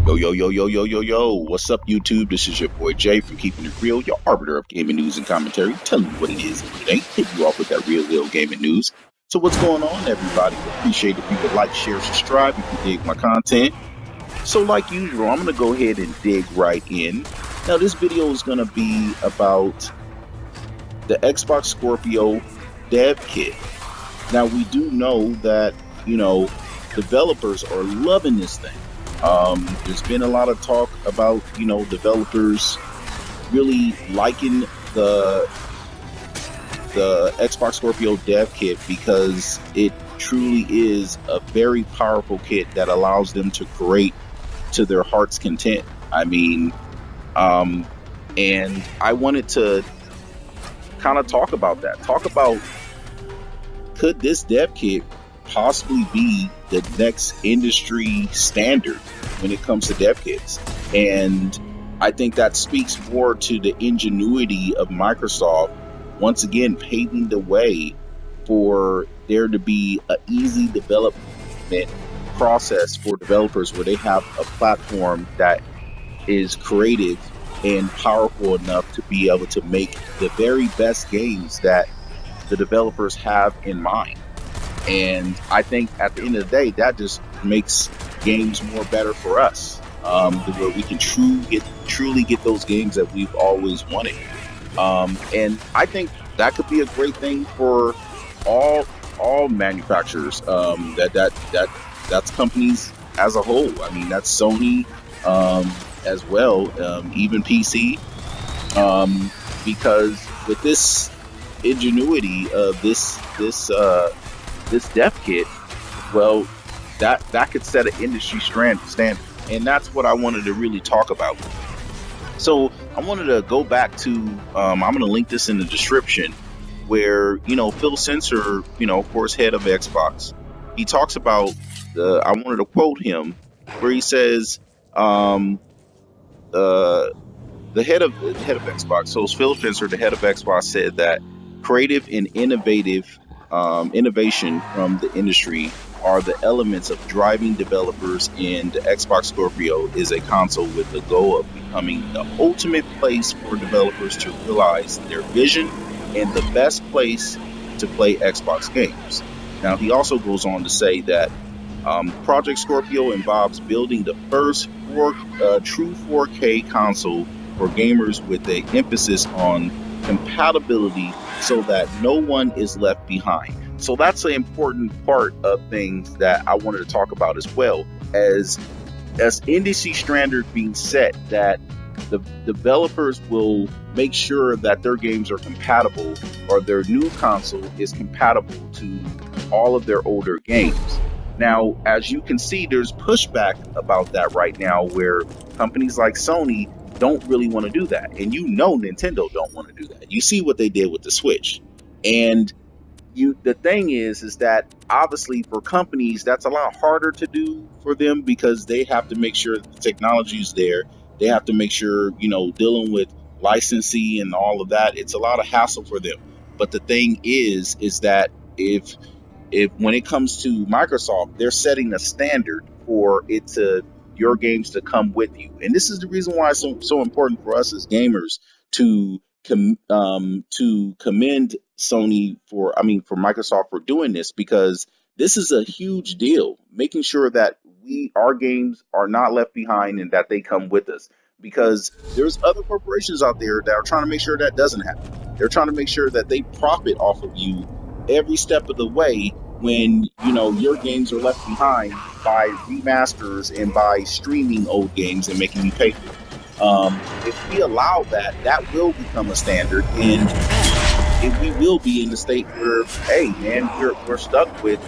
Yo, yo, yo, yo, yo, yo, yo. What's up, YouTube? This is your boy Jay from Keeping It Real, your arbiter of gaming news and commentary, telling you what it is and what it ain't, hitting you off with that real gaming news. So what's going on, everybody? Appreciate if you would like, share, subscribe if you dig my content. So like usual, I'm going to go ahead and dig right in. Now, this video is going to be about the Xbox Scorpio dev kit. Now, we do know that, developers are loving this thing. There's been a lot of talk about, developers really liking the Xbox Scorpio dev kit because it truly is a very powerful kit that allows them to create to their heart's content. And I wanted to kind of talk about that. Talk about, could this dev kit possibly be the next industry standard when it comes to dev kits? And I think that speaks more to the ingenuity of Microsoft, once again paving the way for there to be an easy development process for developers where they have a platform that is creative and powerful enough to be able to make the very best games that the developers have in mind. And I think at the end of the day, that just makes games more better for us, where we can truly get those games that we've always wanted. And I think that could be a great thing for all manufacturers. That's companies as a whole. I mean, that's Sony as well, even PC, because with this ingenuity of this dev kit, well, that could set an industry standard, and that's what I wanted to really talk about. So I wanted to go back to I'm going to link this in the description, where Phil Spencer, of course, head of Xbox, he talks about I wanted to quote him where he says the head of Xbox, so Phil Spencer, the head of Xbox, said that creative and innovation from the industry are the elements of driving developers, and the Xbox Scorpio is a console with the goal of becoming the ultimate place for developers to realize their vision and the best place to play Xbox games. Now, he also goes on to say that Project Scorpio involves building the first true 4K console for gamers with an emphasis on compatibility so that no one is left behind. So that's an important part of things that I wanted to talk about, as well as industry standard being set, that the developers will make sure that their games are compatible, or their new console is compatible to all of their older games. Now, as you can see, there's pushback about that right now, where companies like Sony don't really want to do that. And Nintendo don't want to do that. You see what they did with the Switch. And the thing is that obviously for companies, that's a lot harder to do for them, because they have to make sure the technology is there. They have to make sure, dealing with licensing and all of that, it's a lot of hassle for them. But the thing is that if when it comes to Microsoft, they're setting a standard for your games to come with you. And this is the reason why it's so important for us as gamers to commend Sony for Microsoft for doing this, because this is a huge deal, making sure that our games are not left behind and that they come with us, because there's other corporations out there that are trying to make sure that doesn't happen. They're trying to make sure that they profit off of you every step of the way when your games are left behind by remasters and by streaming old games and making you pay for it. If we allow that, that will become a standard, and we will be in the state where, hey man, we're stuck with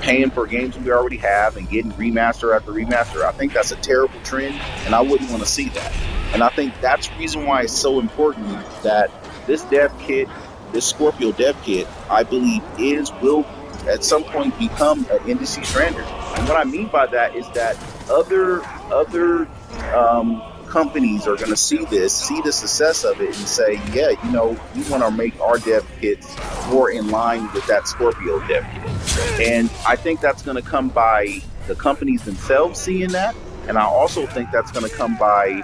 paying for games we already have and getting remaster after remaster. I think that's a terrible trend, and I wouldn't want to see that. And I think that's the reason why it's so important that this dev kit, this Scorpio dev kit, I believe will at some point become an industry standard. And what I mean by that is that other companies are going to see the success of it, and say, yeah, we want to make our dev kits more in line with that Scorpio dev kit. And I think that's going to come by the companies themselves seeing that, And I also think that's going to come by,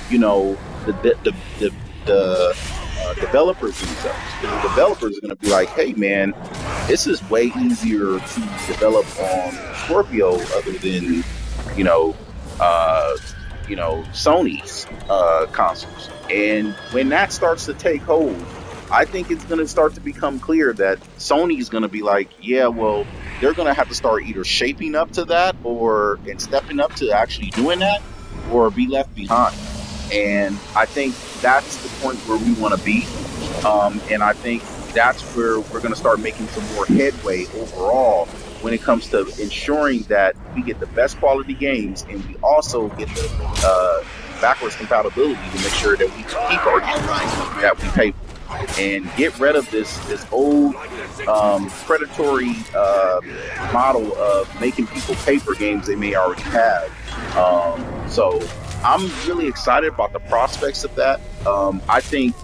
you know, the developers themselves. The developers are going to be like, hey, man, this is way easier to develop on Scorpio other than, you know, uh, Sony's consoles. And when that starts to take hold, I think it's going to start to become clear that Sony's going to be like, yeah, well, they're going to have to start either shaping up to that or and stepping up to actually doing that or be left behind. And I think that's the point where we want to be. And I think that's where we're going to start making some more headway overall when it comes to ensuring that we get the best quality games and we also get the backwards compatibility to make sure that we keep our games that we pay for and get rid of this old predatory model of making people pay for games they may already have. So I'm really excited about the prospects of that. I think,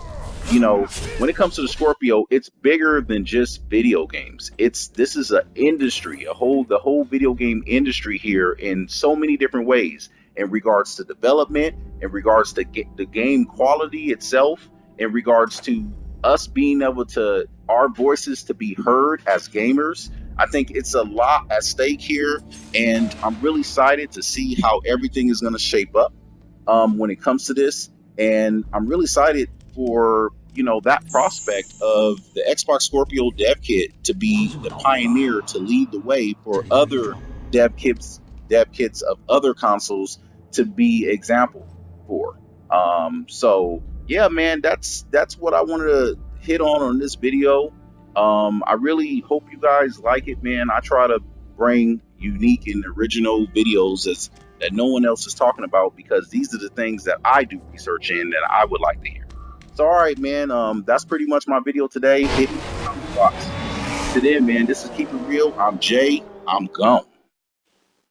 when it comes to the Scorpio, it's bigger than just video games. This is an industry, the whole video game industry here in so many different ways, in regards to development, in regards to the game quality itself, in regards to us being able to our voices to be heard as gamers. I think it's a lot at stake here, and I'm really excited to see how everything is going to shape up when it comes to this. And I'm really excited for that prospect of the Xbox Scorpio dev kit to be the pioneer to lead the way for other dev kits of other consoles to be example for. So yeah, man, that's what I wanted to hit on this video. I really hope you guys like it, man. I try to bring unique and original videos that no one else is talking about, because these are the things that I do research in that I would like to hear. So, all right, man, that's pretty much my video today. Hit me in the comments box. To then, man, this is Keep It Real. I'm Jay. I'm gone.